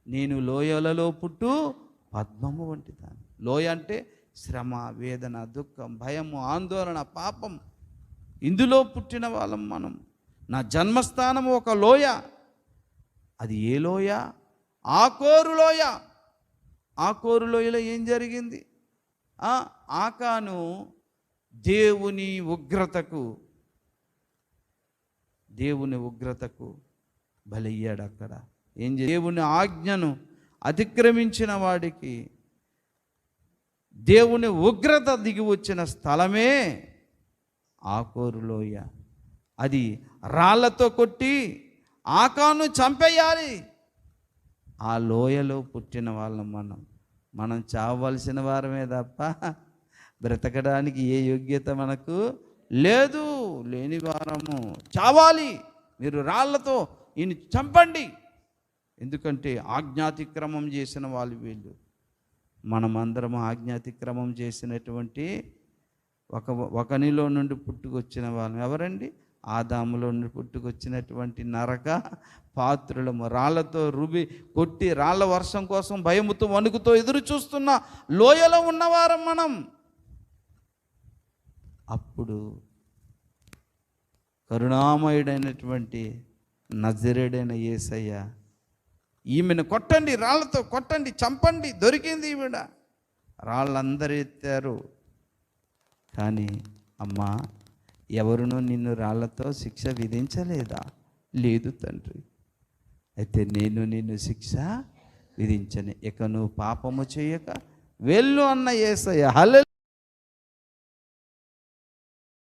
నేను లోయలలో పుట్టు పద్మము వంటి దాన్ని. లోయ అంటే శ్రమ, వేదన, దుఃఖం, భయము, ఆందోళన, పాపం, ఇందులో పుట్టిన వాళ్ళం మనం. నా జన్మస్థానము ఒక లోయ. అది ఏ లోయ? ఆకోరు లోయ. ఆకోరు లోయలో ఏం జరిగింది? ఆకాను దేవుని ఉగ్రతకు బలయ్యాడు. అక్కడ ఏం దేవుని ఆజ్ఞను అతిక్రమించిన వాడికి దేవుని ఉగ్రత దిగి వచ్చిన స్థలమే ఆకోరు లోయ. అది రాళ్లతో కొట్టి ఆకాను చంపేయాలి. ఆ లోయలో పుట్టిన వాళ్ళం మనం చావవలసిన వారమే తప్ప బ్రతకడానికి ఏ యోగ్యత మనకు లేదు. లేని వారము చావాలి. మీరు రాళ్లతో ఈయన చంపండి. ఎందుకంటే ఆజ్ఞాతిక్రమం చేసిన వాళ్ళు వీళ్ళు. మనమందరం ఆజ్ఞాతిక్రమం చేసినటువంటి ఒకనిలో నుండి పుట్టుకొచ్చిన వాళ్ళం. ఎవరండి? ఆదాములో నుండి పుట్టుకొచ్చినటువంటి నరక పాత్రులము. రాళ్లతో రుబి కొట్టి రాళ్ల వర్షం కోసం భయముతో వణుకుతో ఎదురు చూస్తున్న లోయలో ఉన్నవారం మనం. అప్పుడు కరుణామయుడైనటువంటి నజరేయుడైన యేసయ్య, ఈమెను కొట్టండి, రాళ్లతో కొట్టండి, చంపండి, దొరికింది ఈవిడ. రాళ్ళందరూ ఎత్తారు. కానీ అమ్మా, ఎవరునూ నిన్ను రాళ్లతో శిక్ష విధించలేదా? లేదు తండ్రి. అయితే నేను నిన్ను శిక్ష విధించను. ఇక నువ్వు పాపము చేయక వెళ్ళు అన్న యేసయ్య. హల్లెలూయా.